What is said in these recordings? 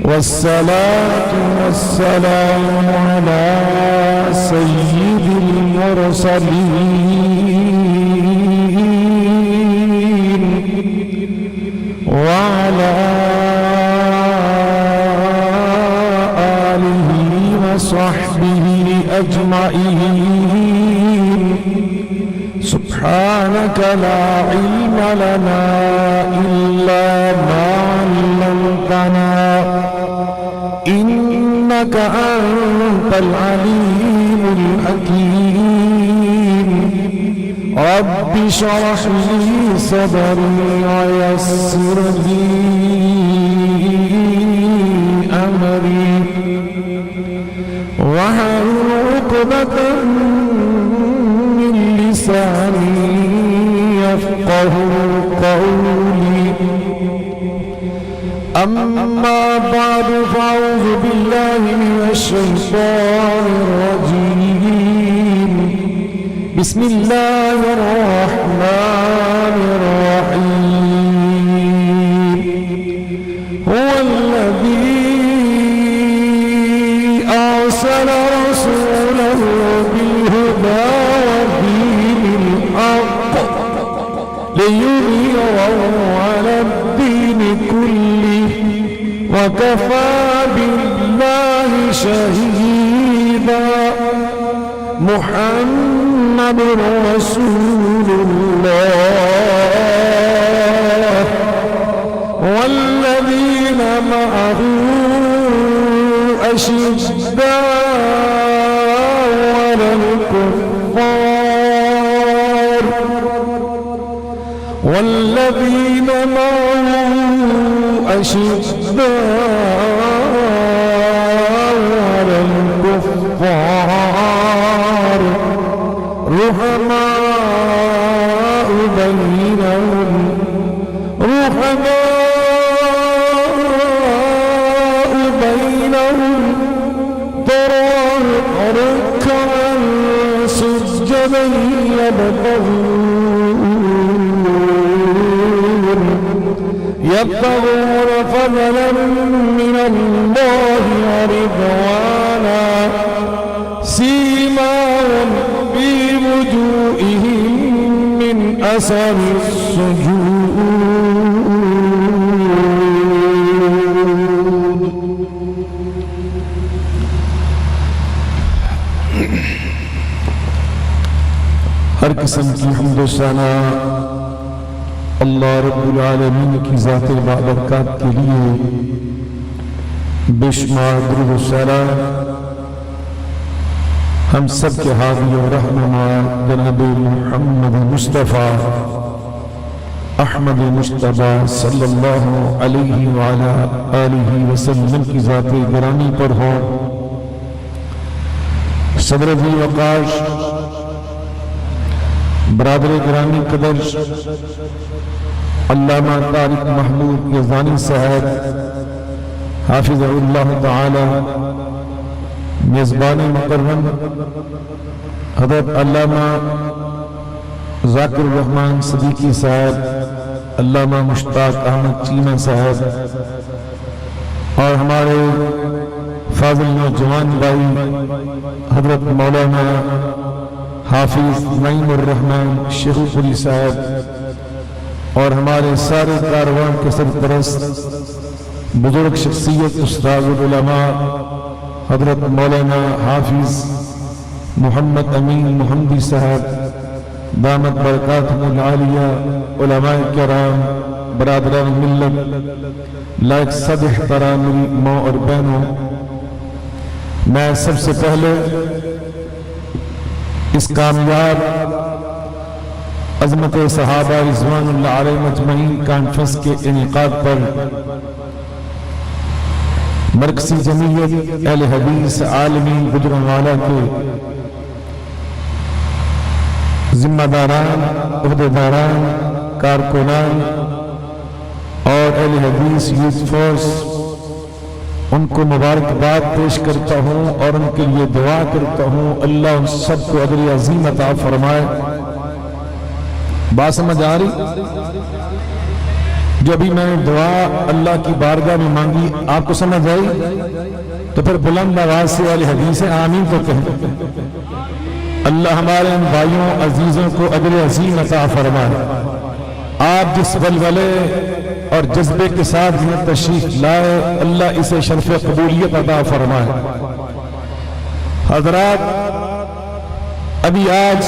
والصلاة والسلام على سيد المرسلين وعلى آله وصحبه أجمعين. سبحانك لا علم لنا إلا ما علمتنا إنك أنت العليم الحكيم. رب اشرح لي صدري ويسر لي أمري واحلل عقدة من لساني يفقه قولي. أما بعد فأعوذ بالله من الشيطان الرجيم. بسم الله الرحمن الرحيم. هو الذي أرسل رسوله بالهدى ودين الحق ليظهره على الدين كله وكفى بالله شهيدا. محمد رسول الله والذين معه أشداء على الكفار والذين معه أشداء على الكفار رحماء بينهم تراهم ركعا سجدا يبتغون فضلا من الله ورضوانا سيماهم في وجوههم من أثر السجود. ہر قسم کی حمد و ثنا اللہ رب العالمین کی ذات بابرکات کے لیے بے شمار درود و سلام ہم سب کے حامی و رہنما جناب محمد مصطفیٰ احمد مصطفیٰ صلی اللہ علیہ وعلا آلہ وسلم کی ذات گرامی پر ہو. صدر ذی وقار برادر گرامی قدر علامہ طارق محمود یزدانی صاحب حافظ اللہ تعالی، میزبان مکرم حضرت علامہ ذاکر الرحمن صدیقی صاحب، علامہ مشتاق احمد چیمہ صاحب اور ہمارے فاضل نوجوان بھائی حضرت مولانا حافظ نعیم الرحمن شیخ پوری صاحب اور ہمارے سارے کاروان کے سرپرست بزرگ شخصیت استاد العلماء حضرت مولانا حافظ محمد امین محمدی صاحب دامت برکاتہم العالیہ، علماء کرام، برادران ملت، لائق سب احترام میری ماں اور بہنوں، میں سب سے پہلے اس کامیاب عظمت صحابہ رضوان اللہ علیہ مجمعین کانفرنس کے انعقاد پر مرکزی جمعیت اہل حدیث عالمی گجرانوالہ کے ذمہ داران، عہدیداران، کارکنان اور اہل حدیث یوتھ فورس، ان کو مبارکباد پیش کرتا ہوں اور ان کے لیے دعا کرتا ہوں اللہ ان سب کو اجر عظیم عطا فرمائے. بات سمجھ آ رہی؟ جو ابھی میں نے دعا اللہ کی بارگاہ میں مانگی آپ کو سمجھ آئی تو پھر بلند آواز سے والی حدیث ہے آمین تو کہیں۔ اللہ ہمارے ان بھائیوں عزیزوں کو اجر عظیم عطا فرمائے۔ آپ جس ولولے اور جذبے کے ساتھ یہ تشریف لائے اللہ اسے شرف قبولیت عطا فرمائے۔ حضرات ابھی آج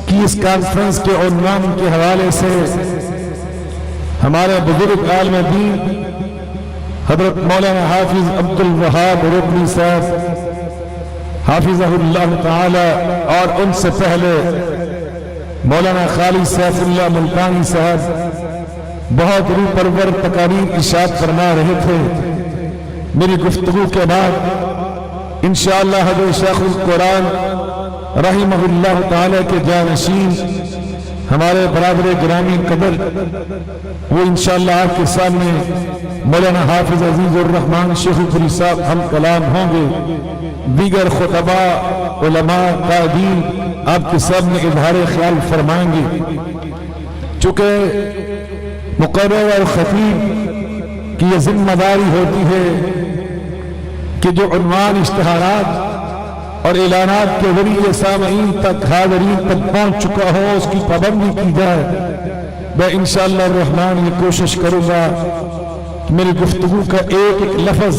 کی اس کانفرنس کے عنوان کے حوالے سے ہمارے بزرگ عالم دین حضرت مولانا حافظ عبد الوہاب رکنی صاحب حافظہ اللہ تعالی اور ان سے پہلے مولانا خالد سیف اللہ ملتانی صاحب بہت روح پرور تقاریر ارشاد فرما رہے تھے۔ میری گفتگو کے بعد انشاءاللہ حضرت شیخ القرآن رحمہ اللہ تعالی کے جانشین ہمارے برادر گرامی قدر وہ انشاءاللہ آپ کے سامنے مولانا حافظ عزیز الرحمن شیخ پوری صاحب ہم کلام ہوں گے۔ دیگر خطباء علماء قائدین آپ کے سامنے اظہار خیال فرمائیں گے۔ چونکہ مقرر اور خطیب کی یہ ذمہ داری ہوتی ہے کہ جو عنوان اشتہارات اور اعلانات کے ذریعے سامعین تک حاضرین تک پہنچ چکا ہو اس کی پابندی کی جائے۔ میں انشاءاللہ الرحمن یہ کوشش کروں گا کہ میری گفتگو کا ایک ایک لفظ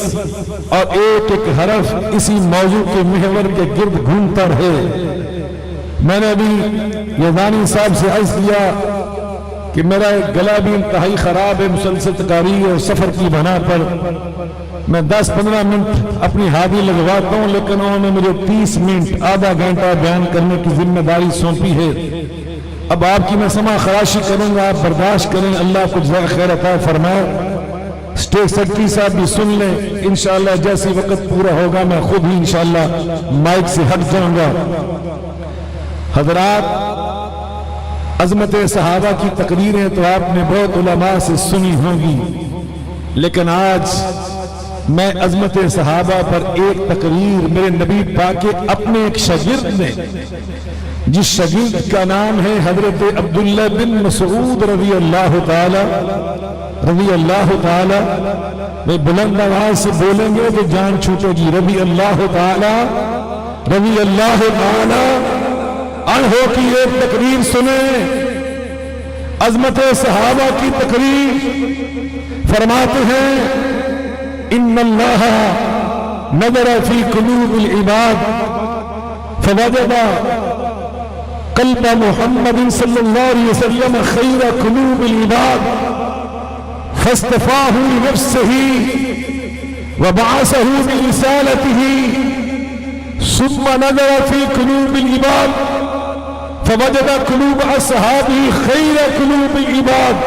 اور ایک ایک حرف اسی موضوع کے محور کے گرد گھومتا رہے۔ میں نے ابھی یزانی صاحب سے عرض کیا کہ میرا ایک گلا بھی انتہائی خراب ہے مسلسل تقاریر اور سفر کی بنا پر میں 10-15 منٹ اپنی ہادی لگواتا ہوں، لیکن انہوں نے مجھے 30 منٹ آدھا گھنٹہ بیان کرنے کی ذمہ داری سونپی ہے۔ اب آپ کی میں سما خراشی کروں گا، آپ برداشت کریں، اللہ کو جزائے خیر عطا فرمائے۔ اسٹیج سیکرٹری صاحب بھی سن لیں، انشاءاللہ جیسی وقت پورا ہوگا میں خود ہی انشاءاللہ مائک سے ہٹ جاؤں گا۔ حضرات عظمت صحابہ کی تقریریں تو آپ نے بہت علماء سے سنی ہوں گی، لیکن آج میں عظمت صحابہ پر ایک تقریر میرے نبی پاک کے اپنے ایک شاگرد نے، جس شاگرد کا نام ہے حضرت عبداللہ بن مسعود رضی اللہ تعالی میں بلند آواز سے بولیں گے تو جان چھوٹے گی، رضی اللہ تعالی عنہ کی ایک تقریر سنیں۔ عظمت صحابہ کی تقریر فرماتے ہیں ان اللہ نظر فی قلوب العباد فوجد قلب محمد صلی اللہ علیہ وسلم خیر قلوب العباد فاصطفاہ لنفسہ وبعثہ برسالتہ ثم نظر فی قلوب العباد فوجد قلوب اصحابہ خیر قلوب العباد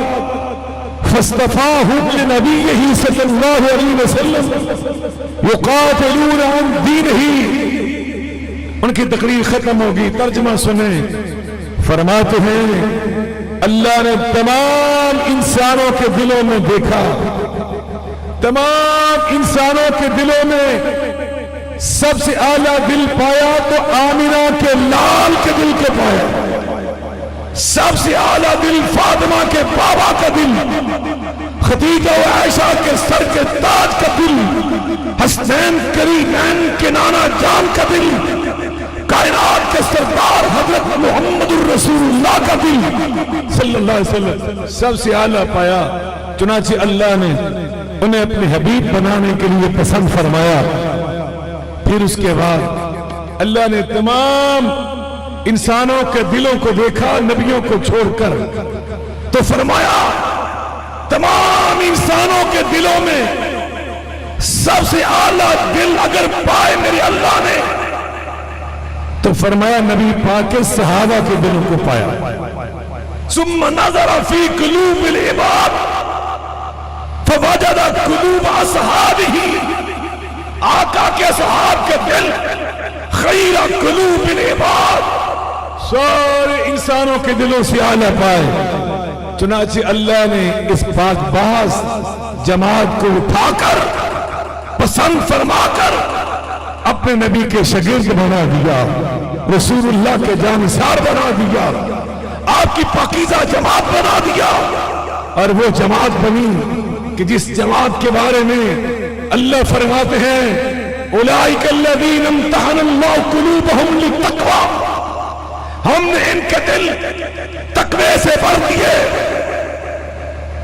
فاصطفاهم لنبيه صلی اللہ علیہ وسلم يقاتلون عن دینہ۔ ان کی تقریر ختم ہوگی، ترجمہ سنیں۔ فرماتے ہیں اللہ نے تمام انسانوں کے دلوں میں دیکھا، تمام انسانوں کے دلوں میں سب سے اعلیٰ دل پایا تو آمنہ کے لال کے دل کو پایا، سب سے اعلیٰ دل فاطمہ کے بابا کا دل، خدیجہ و عائشہ کے سر کے تاج کا دل، حسنین کریمین کے نانا جان کا دل، کائنات کے سردار حضرت محمد الرسول اللہ کا دل صلی اللہ علیہ وسلم سب سے اعلیٰ پایا۔ چنانچہ اللہ نے انہیں اپنے حبیب بنانے کے لیے پسند فرمایا۔ پھر اس کے بعد اللہ نے تمام انسانوں کے دلوں کو دیکھا نبیوں کو چھوڑ کر، تو فرمایا تمام انسانوں کے دلوں میں سب سے اعلیٰ دل اگر پائے میرے اللہ نے تو فرمایا نبی پاک کے صحابہ کے دلوں کو پایا۔ ثم نظر فی قلوب العباد فوجد قلوب اصحابہ، آقا کے صحاب کے دل خیر قلوب العباد سارے انسانوں کے دلوں سے اعلیٰ پائے۔ چنانچہ اللہ نے اس پاک باز جماعت کو اٹھا کر پسند فرما کر اپنے نبی کے شاگرد بنا دیا، رسول اللہ کے جانثار بنا دیا، آپ کی پاکیزہ جماعت بنا دیا۔ اور وہ جماعت بنی کہ جس جماعت کے بارے میں اللہ فرماتے ہیں اولئک الذین امتحن اللہ قلوبہم للتقوی، ہم نے ان کے دل تقوی سے بھر دیے.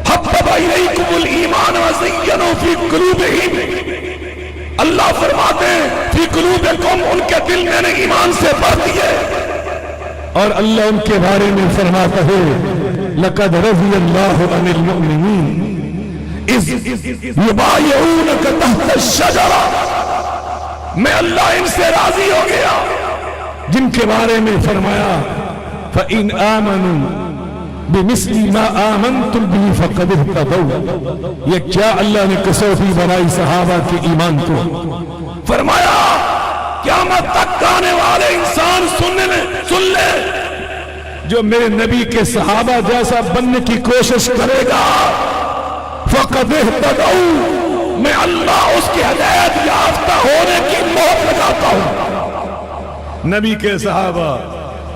حبب الیکم الایمان وزینہ فی قلوبہم، اللہ فرماتے ہیں فی قلوبکم، ان کے دل میں نے ایمان سے بھر دیے. اور اللہ ان کے بارے میں فرماتا ہے لقد رضی اللہ عن المؤمنین اذ یبایعونک تحت الشجرہ، میں اللہ ان سے راضی ہو گیا جن کے بارے میں فرمایا فَإِنْ آمَنُوا بِمِثْلِ مَا آمَنْتُمْ بِهِ فَقَدْ اهْتَدَوْا. یہ کیا اللہ نے کسوٹی بنائی صحابہ کے ایمان کو؟ فرمایا قیامت تک آنے والے انسان سن لے جو میرے نبی کے صحابہ جیسا بننے کی کوشش کرے گا فَقَدْ اهْتَدَوْا، میں اللہ اس کی ہدایت یافتہ ہونے کی مہر لگاتا ہوں. نبی کے صحابہ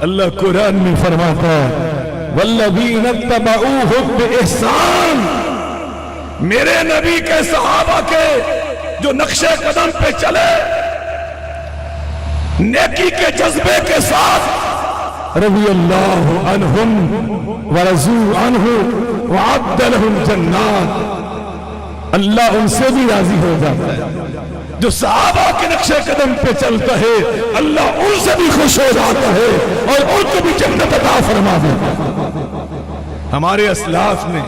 اللہ قرآن میں فرماتا ہے والذین اتبعوہم بإحسان، میرے نبی کے صحابہ کے جو نقش قدم پہ چلے نیکی کے جذبے کے ساتھ، رضی اللہ عنہم ورضوا عنہ وعد لہم جنات، اللہ ان سے بھی راضی ہو جاتا ہے. جو صحابہ کے نقش قدم پہ چلتا ہے اللہ ان سے بھی خوش ہو جاتا ہے اور ان کو بھی جنت عطا فرما دیتا ہے. ہمارے اسلاف نے،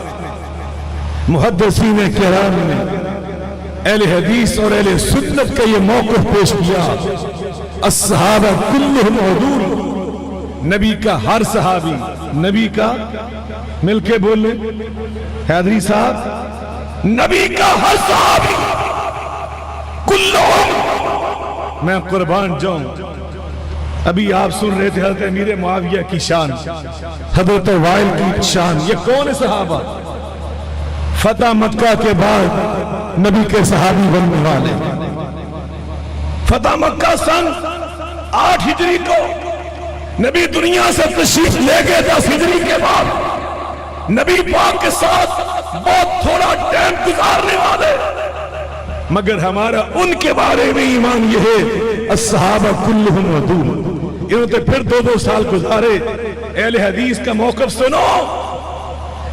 محدثین کرام نے، اہل حدیث اور اہل سنت کا یہ موقف پیش کیا الصحابہ کلہم عدول، نبی کا ہر صحابی، نبی کا، مل کے بولے حیدری صاحب، نبی کا ہر صحابی کلہم، میں قربان جاؤں. ابھی آپ سن رہے تھے حضرت امیر معاویہ کی شان، حضرت وائل کی شان. یہ کون صحابہ؟ فتح مکہ کے بعد نبی کے صحابی بننے والے. فتح مکہ سن 8 ہجری کو نبی دنیا سے تشریف لے گئے. 10 ہجری کے بعد نبی پاک کے ساتھ بہت تھوڑا ٹائم گزارنے والے، مگر ہمارا ان کے بارے میں ایمان یہ ہے الصحابہ کلہم عدول. انہوں نے پھر 2 سال گزارے. اہل حدیث کا موقف سنو،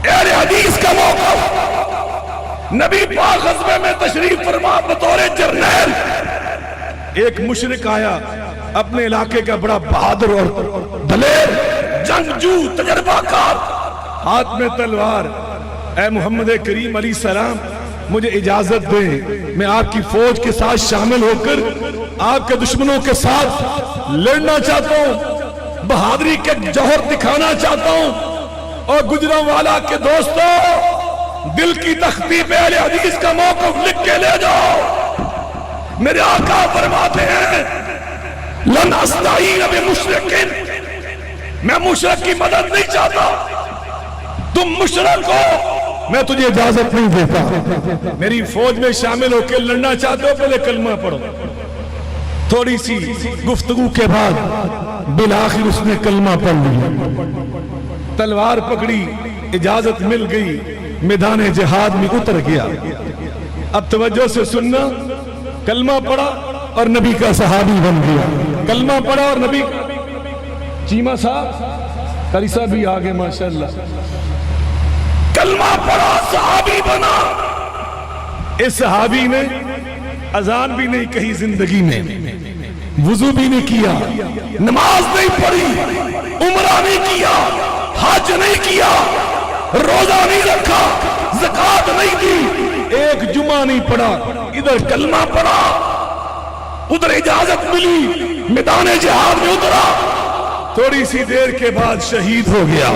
اہل حدیث کا موقف. نبی پاک غزوے میں تشریف فرما بطور جرنیل، ایک مشرک آیا اپنے علاقے کا بڑا بہادر اور دلیر جنگجو تجربہ کار، ہاتھ میں تلوار. اے محمد کریم علیہ السلام مجھے اجازت دیں، میں آپ کی فوج کے ساتھ شامل ہو کر آپ کے دشمنوں کے ساتھ لڑنا چاہتا ہوں، بہادری کے جوہر دکھانا چاہتا ہوں. اور گجرانوالہ کے دوستوں، دل کی تختی پہ اہل حدیث کا موقف لکھ کے لے جاؤ. میرے آقا فرماتے ہیں لن استعین بمشرک، میں مشرک کی مدد نہیں چاہتا، تم مشرک ہو، میں تجھے اجازت نہیں دیتا. میری فوج میں شامل ہو کے لڑنا چاہتے ہو پہلے کلمہ پڑھو. تھوڑی سی گفتگو کے بعد بالآخر اس نے کلمہ پڑھ لیا، تلوار پکڑی، اجازت مل گئی، میدان جہاد میں اتر گیا. اب توجہ سے سننا، کلمہ پڑھا اور نبی کا صحابی بن گیا. کلمہ پڑھا اور نبی، چیمہ صاحب قاری صاحب بھی آگے ماشاءاللہ، کلمہ پڑھا صحابی بنا. اس صحابی نے اذان بھی نہیں کہی زندگی میں، وضو بھی نہیں کیا، نماز نہیں پڑھی، عمرہ نہیں کیا، حج نہیں کیا، روزہ نہیں رکھا، زکوٰۃ نہیں دی، ایک جمعہ نہیں پڑھا. ادھر کلمہ پڑھا، ادھر اجازت ملی، میدان جہاد میں اترا. تھوڑی سی دیر کے بعد شہید ہو گیا.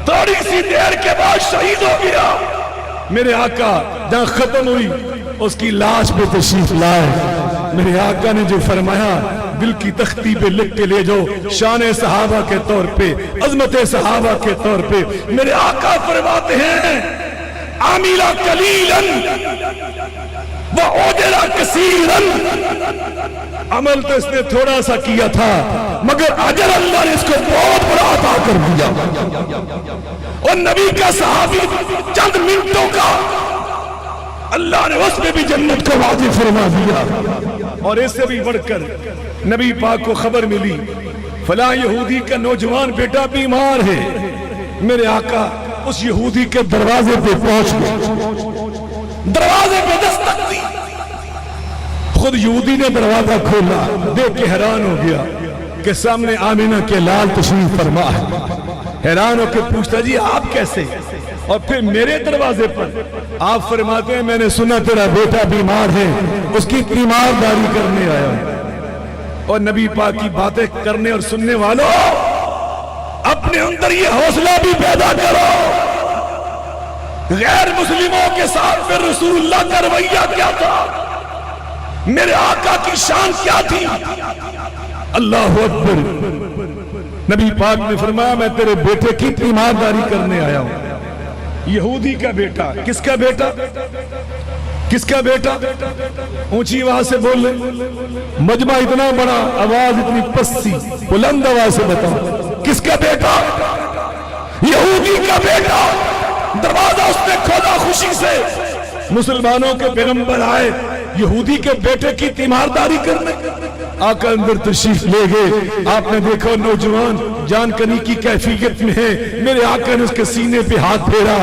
تھوڑی سی دیر کے بعد شہید ہو گیا. میرے آقا جہاں ختم ہوئی اس کی لاش پہ تشریف لائے. میرے آقا نے جو فرمایا دل کی تختی پہ لکھ کے لے جاؤ، شان صحابہ کے طور پہ، عظمت صحابہ کے طور پہ. میرے آقا فرماتے ہیں عاملہ قلیلاً وَأُجْرَ كَثِيرًا، عمل تو اس نے تھوڑا سا کیا تھا مگر اجر اللہ نے اس کو بہت بڑا عطا کر دیا. اور نبی کا صحابی چند منٹوں کا اللہ نے اس میں بھی جنت کو واضح فرما دیا. اور اس سے بھی بڑھ کر نبی پاک کو خبر ملی فلاں یہودی کا نوجوان بیٹا بیمار ہے. میرے آقا اس یہودی کے دروازے پہ پہنچ گئے، دروازے پہ دستک دی. خود یہودی نے دروازہ کھولا، دیکھ کے حیران ہو گیا کہ سامنے آمینہ کے لال تشریف فرما ہے. حیران ہو کے پوچھتا جی آپ کیسے؟ اور پھر میرے دروازے پر آپ فرماتے ہیں میں نے سنا تیرا بیٹا بیمار ہے، اس کی تیمارداری کرنے آیا ہوں. اور نبی پاک کی باتیں کرنے اور سننے والوں، اپنے اندر یہ حوصلہ بھی پیدا کرو. غیر مسلموں کے ساتھ پھر رسول اللہ کا رویہ کیا تھا، میرے آقا کی شان کیا تھی. اللہ اکبر. نبی پاک نے فرمایا میں تیرے بیٹے کی تیمارداری کرنے آیا ہوں. یہودی کا بیٹا، کس کا بیٹا؟ کس کا بیٹا؟ اونچی آواز سے بول لیں. مجمع اتنا بڑا، آواز اتنی پستی، بلند آواز سے بتاؤ کس کا بیٹا؟ یہودی کا بیٹا. دروازہ اس نے کھولا خوشی سے. مسلمانوں کے پیغمبر آئے یہودی کے بیٹے کی تیمارداری کرنے. آقا اندر تشریف لے گئے. آپ نے دیکھا نوجوان جان کنی کی کیفیت میں ہے. میرے آقا نے اس کے سینے پہ ہاتھ پھیرا،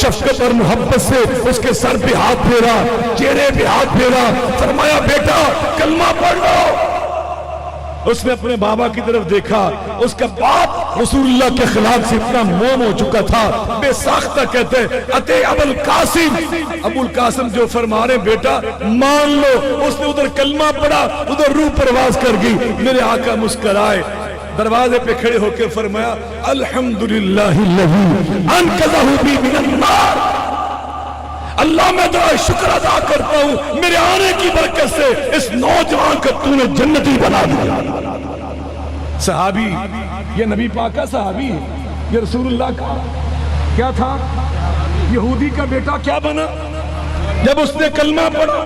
شفقت اور محبت سے اس کے سر پہ ہاتھ پھیرا، چہرے پہ ہاتھ پھیرا، فرمایا بیٹا کلمہ پڑھ لو. اس نے اپنے بابا کی طرف دیکھا. اس کا باپ رسول اللہ کے خلاف سے اتنا موم ہو چکا تھا، بے ساختہ کہتے ہیں اتے ابو القاسم. ابو القاسم جو فرما رہے بیٹا مان لو. اس نے ادھر کلمہ پڑھا، ادھر روح پرواز کر گئی. میرے آقا مسکرائے، دروازے پہ کھڑے ہو کے فرمایا الحمدللہ الذی انقذہ بی من النار. اللہ میں تیرا شکر ادا کرتا ہوں میرے آنے کی برکت سے اس نوجوان کو تو نے جنتی بنا دیا. صحابی، یہ نبی پاک کا صحابی ہے، یہ رسول اللہ کا کیا تھا؟ یہودی کا بیٹا کیا بنا؟ جب اس نے کلمہ پڑھا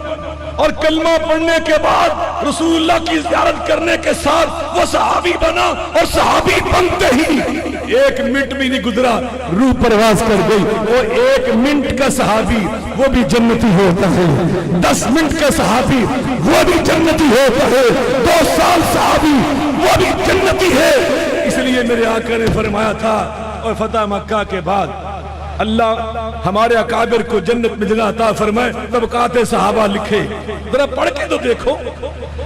اور کلمہ پڑھنے کے بعد رسول اللہ کی زیارت کرنے کے ساتھ وہ صحابی بنا. اور صحابی بنتے ہی 1 منٹ بھی نہیں گزرا روح پرواز کر گئی. وہ 1 منٹ کا صحابی وہ بھی جنتی ہوتا ہے، 10 منٹ کا صحابی وہ بھی جنتی ہوتا ہے، 2 سال صحابی وہ بھی جنتی ہے. اس لیے میرے آقا نے فرمایا تھا اور فتح مکہ کے بعد اللہ ہمارے اکابر کو جنت میں جگہ عطا فرمائے. طبقات صحابہ لکھے، ذرا پڑھ کے تو دیکھو.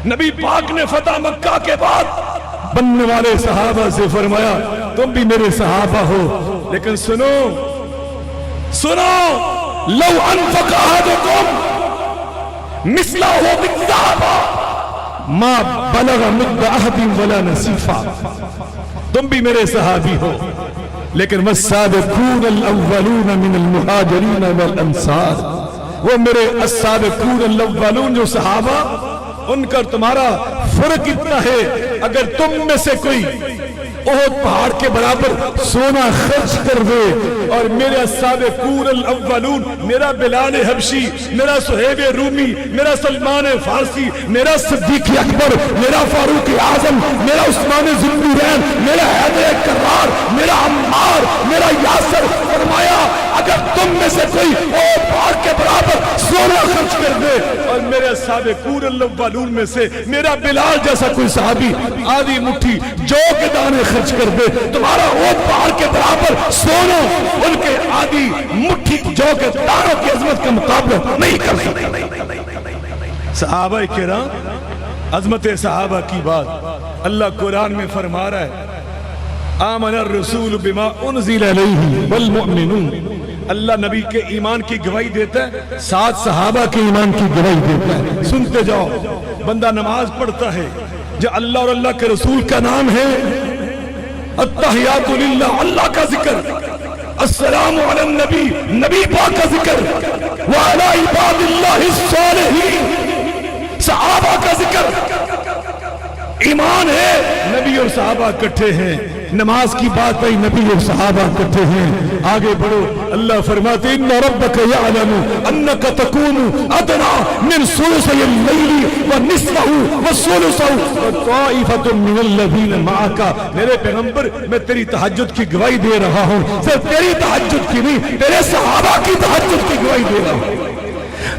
نبی پاک نے فتح مکہ کے بعد بننے والے صحابہ سے فرمایا تم بھی میرے صحابہ ہو، لیکن سنو سنو لو انفق احدکم مثلہ بالذهب ما بلغ مد احد ولا نصیفا. تم بھی میرے صحابی ہو، لیکن والسابقون الاولون من المہاجرین والانصار، وہ میرے السابقون الاولون جو صحابہ، ان کا تمہارا فرق اتنا ہے اگر تم میں سے کوئی احد پہاڑ کے برابر سونا خرچ کر دے اور میرے السابقون الاولون، میرا بلال حبشی، میرا صہیب رومی، میرا سلمان فارسی، میرا صدیق اکبر، میرا فاروق اعظم، میرا عثمان ذوالنورین، میرا حیدر کرار، میرا عمار، میرا یاسر، فرمایا اگر تم میں سے کوئی احد پہاڑ کے برابر سونا خرچ کر دے اور میرے السابقون الاولون میں سے میرا بلال جیسا کوئی صحابی آدھی مٹھی جو کے دانے خرچ کر دے، تمہارا احد پہاڑ کے برابر سونا ان کے آدھی مٹھی جو کے دانوں کی عظمت کا مقابلہ نہیں کر سکتا. صحابہ کرام، عظمت صحابہ کی بات اللہ قرآن میں فرما رہا ہے آمن الرسول بما انزل الیہ والمؤمنون. اللہ نبی کے ایمان کی گواہی دیتا ہے، 7 صحابہ کے ایمان کی گواہی دیتا ہے. سنتے جاؤ. بندہ نماز پڑھتا ہے جو اللہ اور اللہ کے رسول کا نام ہے، التحیات للہ اللہ کا ذکر، السلام علی النبی نبی پاک کا ذکر، وعلی عباد اللہ الصالحین صحابہ کا ذکر. ایمان ہے نبی اور صحابہ اکٹھے ہیں، نماز کی بات آئی نبی اور صحابہ اکٹھے ہیں. آگے بڑھو. اللہ فرماتے ان ربک یعلم انک تکون ادنی من ثلثی اللیل ونصفہ وثلثہ وطائفۃ من الذین معک. میرے پیغمبر میں تیری تہجد کی گواہی دے رہا ہوں. صرف تیری تہجد کی نہیں، تیرے صحابہ کی تہجد کی گواہی دے رہا ہوں.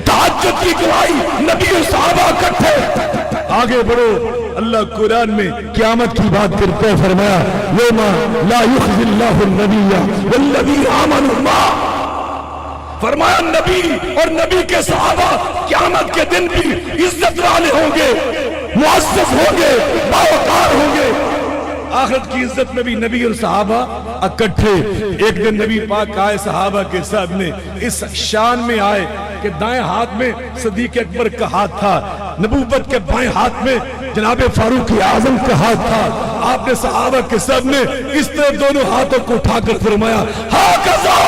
تہجد کی گواہی نبی اور صحابہ اکٹھے. آگے بڑھو. اللہ قرآن میں قیامت کی بات کرتے ہیں. فرمایا یوم لا یخزی اللہ النبی والذین آمنوا معہ. فرمایا نبی اور نبی کے صحابہ قیامت کے دن بھی عزت والے ہوں گے، معزز ہوں گے، باوقار ہوں گے. آخرت کی عزت میں بھی نبی اور صحابہ اکٹھے. ایک دن نبی پاک آئے صحابہ کے سامنے، اس شان میں آئے کہ دائیں ہاتھ میں صدیق اکبر کا ہاتھ تھا، نبوت کے بائیں ہاتھ میں جناب فاروق اعظم کا ہاتھ تھا. آپ نے صحابہ کے سامنے اس طرح دونوں ہاتھوں کو اٹھا کر فرمایا ہاکذا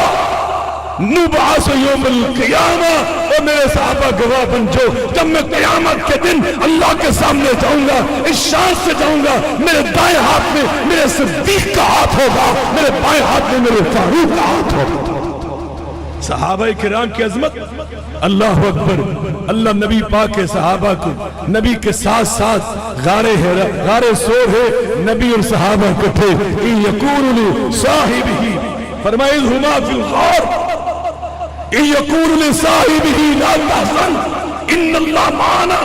نبعث یوم القیامہ. اور میرے صحابہ گواہ بن جو جب میں قیامت کے دن اللہ کے سامنے جاؤں گا، اس شان سے جاؤں گا، میرے دائیں ہاتھ میں میرے صدیق کا ہاتھ ہوگا، میرے بائیں ہاتھ میں میرے فاروق کا ہاتھ ہوگا. صحابہ کرام کی عظمت. اللہ اکبر. اللہ نبی پاک کے صحابہ کو نبی کے ساتھ ساتھ غار سور ہے نبی اور صحابہ اکٹھے. ان یقول لصاحبہ فرمائے ہما فی الغار ان یقول لصاحبہ لا تحزن ان اللہ معنا.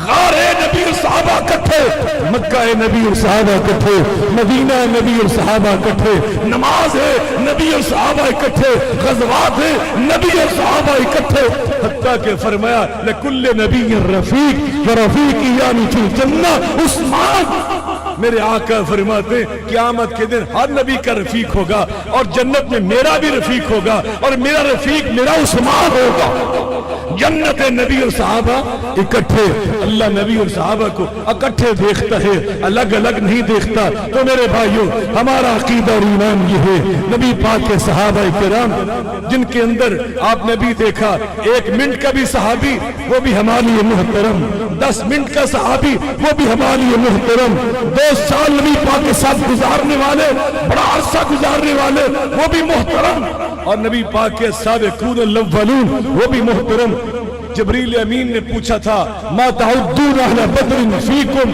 غار ہے نبی اور صحابہ اکٹھے، مکہ ہے نبی اور صحابہ اکٹھے، مدینہ ہے نبی اور صحابہ اکٹھے، نماز ہے نبی اور صحابہ اکٹھے، غزوات ہے نبی اور صحابہ اکٹھے. حتیٰ کہ فرمایا لکل نبی رفیق ورفیق یعنی فی الجنہ عثمان. میرے آقا فرماتے ہیں قیامت کے دن ہر نبی کا رفیق ہوگا اور جنت میں میرا بھی رفیق ہوگا اور میرا رفیق میرا عثمان ہوگا. جنت نبی اور صحابہ اکٹھے. اللہ نبی اور صحابہ کو اکٹھے دیکھتا ہے، الگ الگ نہیں دیکھتا. تو میرے بھائیوں ہمارا عقیدہ اور ایمان یہ ہے نبی پاک کے صحابہ کرام جن کے اندر آپ نے بھی دیکھا 1 منٹ کا بھی صحابی وہ بھی ہمارے لیے محترم، 10 منٹ کا صحابی وہ بھی ہمارے لیے محترم، 2 سال نبی پاک کے ساتھ گزارنے والے، بڑا عرصہ گزارنے والے وہ بھی محترم، اور نبی پاک کے سابقون الاولون وہ بھی محترم. جبریل امین نے پوچھا تھا ما تعدون اہل بدر فیکم.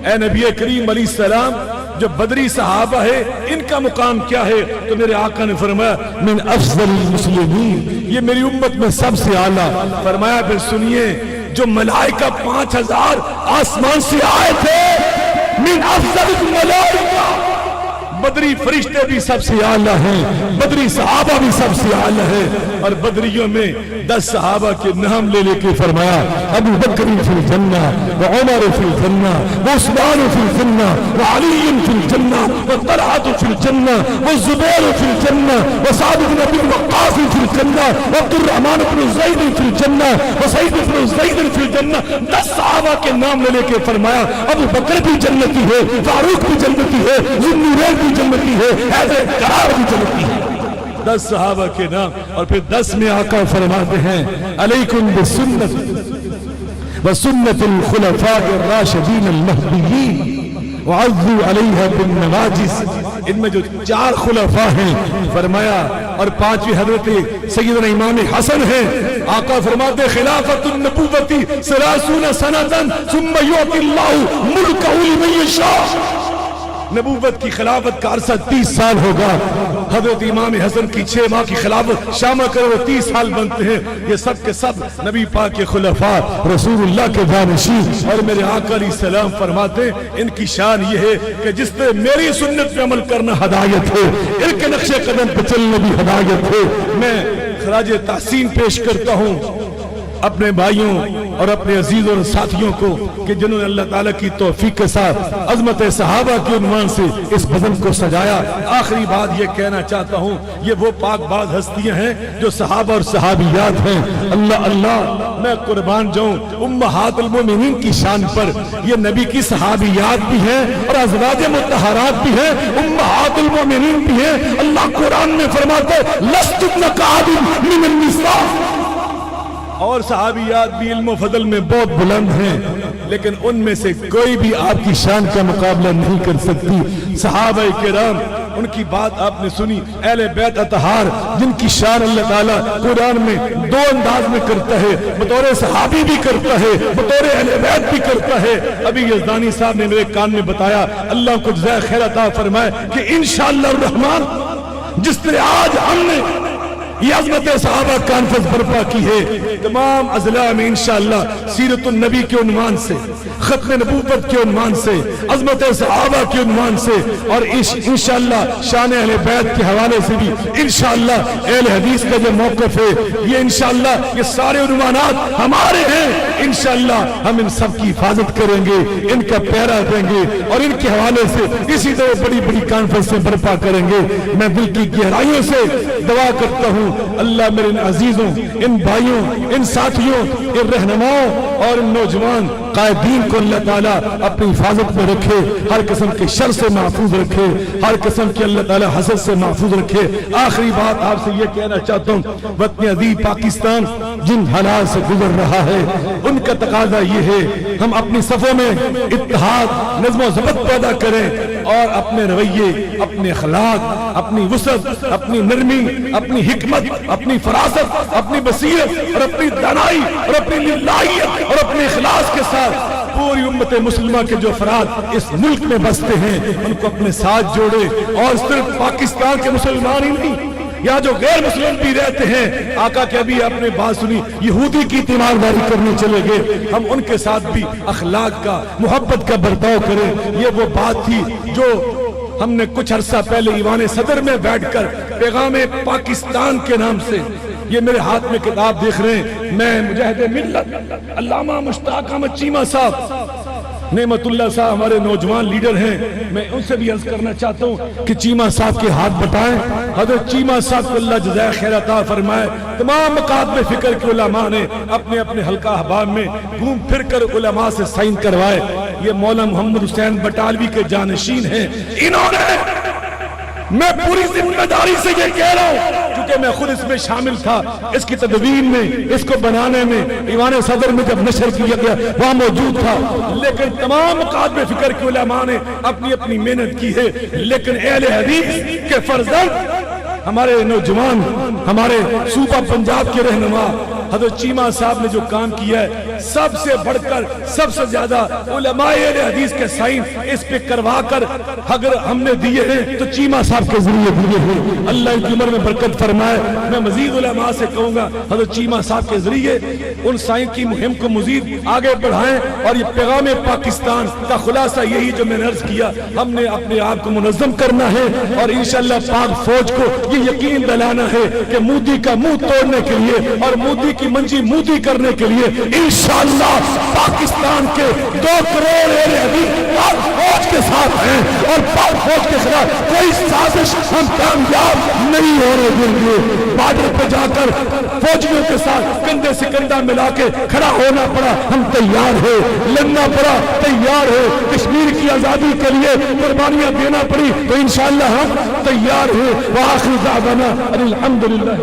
اے نبی کریم علیہ السلام جو بدری صحابہ ہے ان کا مقام کیا ہے؟ تو میرے آقا نے فرمایا من افضل المسلمین، یہ میری امت میں سب سے اعلیٰ. فرمایا پھر سنیے جو ملائکہ 5000 آسمان سے آئے تھے من افضل الملائکہ، بدری فرشتے بھی سب سے اعلیٰ ہیں، بدری صحابہ بھی سب سے اعلیٰ ہے. اور بدریوں میں 10 صحابہ کے نام لے لے کے فرمایا ابو بکر فی الجنہ وعمر فی الجنہ وعثمان فی الجنہ وعلی فی الجنہ وطلحہ فی الجنہ والزبیر فی الجنہ وسعد بن ابی وقاص فی الجنہ وعبد الرحمن بن زید فی الجنہ وسعید بن زید فی الجنہ. 10 صحابہ کے نام لے لے کے فرمایا ابو بکر بھی جنتی ہے، فاروق بھی جنتی ہے، ذوالنورین بھی جنتی ہے، حیدر قرار بھی جنتی ہے. 10 صحابہ کے نام. اور پھر 10 میں آقا فرماتے ہیں علیکم بسنت وسنت الخلفاء الراشدین المہدیین وعضوا علیہا بالنواجذ. ان میں جو 4 خلفاء ہیں فرمایا اور 5ویں حضرت سیدنا امام حسن ہیں. آقا فرماتے خلافت النبوت 30 سنة ثم یعطی اللہ ملکہ لمن یشاء. نبوت کی خلافت کا عرصہ 30 سال ہوگا. حضرت امام حسن کی 6 ماہ کی خلافت شامہ کرو 30 سال بنتے ہیں. یہ سب کے سب نبی پاک کے خلفاء رسول اللہ کے جانشین. اور میرے آقا علیہ السلام فرماتے ہیں ان کی شان یہ ہے کہ جس نے میری سنت پہ عمل کرنا ہدایت ہے، ان کے نقش قدم پہ چلنا بھی ہدایت ہے. میں خراج تحسین پیش کرتا ہوں اپنے بھائیوں اور اپنے عزیز اور ساتھیوں کو کہ جنہوں نے اللہ تعالیٰ کی توفیق کے ساتھ عظمت صحابہ کے عنوان سے اس بزم کو سجایا. آخری بات یہ کہنا چاہتا ہوں یہ وہ پاک باز ہستیاں ہیں جو صحابہ اور صحابیات ہیں. اللہ اللہ میں قربان جاؤں امہات المومنین کی شان پر. یہ نبی کی صحابیات بھی ہیں اور ازواج مطہرات بھی ہیں، امہات المومنین بھی ہیں. اللہ قرآن میں فرماتے لستن کعب من النساء. اور صحابیات بھی علم و فضل میں بہت بلند ہیں، لیکن ان میں سے کوئی بھی آپ کی شان کا مقابلہ نہیں کر سکتی۔ صحابہ کرام، ان کی بات آپ نے سنی، اہل بیت اطہار جن کی شان اللہ تعالیٰ قرآن میں دو انداز میں کرتا ہے، بطور صحابی بھی کرتا ہے، بطور اہل بیت بھی کرتا ہے۔ ابھی یزدانی صاحب نے میرے کان میں بتایا، اللہ کو جزائے خیر عطا فرمائے، کہ انشاءاللہ الرحمن جس طرح آج ہم نے یہ عظمت صحابہ کانفرنس برپا کی ہے، تمام اضلاع میں انشاءاللہ سیرت النبی کے عنوان سے، ختم نبوت کے عنوان سے، عظمت صحابہ کے عنوان سے، اور انشاءاللہ شان اہل بیت کے حوالے سے بھی انشاءاللہ اہل حدیث کا جو موقف ہے، یہ انشاءاللہ یہ سارے عنوانات ہمارے ہیں۔ انشاءاللہ ہم ان سب کی حفاظت کریں گے، ان کا پہرا دیں گے، اور ان کے حوالے سے اسی طرح بڑی بڑی کانفرنسیں برپا کریں گے۔ میں دل کی گہرائیوں سے دعا کرتا ہوں، اللہ میرے ان عزیزوں، ان بھائیوں، ان ساتھیوں، ان رہنماؤں اور ان نوجوان قائدین کو اللہ تعالیٰ اپنی حفاظت میں رکھے، ہر قسم کے شر سے محفوظ رکھے، ہر قسم کے اللہ تعالیٰ حسد سے محفوظ رکھے۔ آخری بات آپ سے یہ کہنا چاہتا ہوں، وطن عزیز پاکستان جن حالات سے گزر رہا ہے، ان کا تقاضا یہ ہے ہم اپنی صفوں میں اتحاد، نظم و ضبط پیدا کریں، اور اپنے رویے، اپنے اخلاق، اپنی وسعت، اپنی نرمی، اپنی حکمت، اپنی فراست، اپنی بصیرت اور اپنی دانائی اور اپنی للہیت اور اپنے اخلاص کے ساتھ پوری امت مسلمہ کے جو افراد اس ملک میں بستے ہیں ان کو اپنے ساتھ جوڑے، اور صرف پاکستان کے مسلمان ہی نہیں، یا جو غیر مسلم بھی رہتے ہیں۔ آقا کے ابھی آپ نے بات سنی، یہودی کی تیمارداری کرنے چلے گئے، ہم ان کے ساتھ بھی اخلاق کا، محبت کا برتاؤ کریں۔ یہ وہ بات تھی جو ہم نے کچھ عرصہ پہلے ایوان صدر میں بیٹھ کر پیغام پاکستان کے نام سے، یہ میرے ہاتھ میں کتاب دیکھ رہے ہیں، میں مجاہد ملت علامہ مشتاق احمد چیمہ صاحب، نعمت اللہ صاحب ہمارے نوجوان لیڈر ہیں، میں ان سے بھی عرض کرنا چاہتا ہوں کہ چیمہ صاحب کے ہاتھ بٹائیں۔ حضرت چیمہ صاحب کو اللہ جزائے خیر عطا فرمائے۔ تمام مقاصد فکر کے علماء نے اپنے اپنے حلقہ احباب میں گھوم پھر کر علماء سے سائن کروائے۔ یہ مولانا محمد حسین بٹالوی کے جانشین ہیں، انہوں نے، میں پوری ذمہ داری سے یہ کہہ رہا ہوں کیونکہ میں خود اس میں شامل تھا، اس کی تدوین میں، اس کو بنانے میں، ایوان صدر میں جب نشر کیا گیا وہاں موجود تھا، لیکن تمام مقاصد فکر کے علماء نے اپنی اپنی محنت کی ہے۔ لیکن اہل حدیث کے فرزند، ہمارے نوجوان، ہمارے صوبہ پنجاب کے رہنما حضرت چیمہ صاحب نے جو کام کیا ہے، سب سے بڑھ کر سب سے زیادہ علماء اہل حدیث کے سائن اس پہ کروا کر اگر ہم نے دیے ہیں تو چیمہ صاحب کے ذریعے دیے ہیں۔ اللہ ان کی عمر میں برکت فرمائے۔ میں مزید علماء سے کہوں گا حضرت چیمہ صاحب کے ذریعے ان سائن کی مہم کو مزید آگے بڑھائیں، اور یہ پیغام پاکستان کا خلاصہ یہی جو میں نے عرض کیا، ہم نے اپنے آپ کو منظم کرنا ہے، اور انشاءاللہ پاک فوج کو یہ یقین دلانا ہے کہ مودی کا منہ توڑنے کے لیے اور مودی کی منجی مودی کرنے کے لیے انشاءاللہ پاکستان کے 2 کروڑ اہل حدیث پاک فوج کے ساتھ ہیں، اور پاک فوج کے خلاف کوئی سازش ہم کامیاب نہیں ہونے دیں گے۔ بارڈر پہ جا کر فوجیوں کے ساتھ کندھے سے کندھا ملا کے کھڑا ہونا پڑا، ہم تیار ہیں، لڑنا پڑا تیار ہے، کشمیر کی آزادی کے لیے قربانیاں دینا پڑی تو انشاءاللہ ہم تیار ہیں۔ وآخر دعوانا الحمدللہ۔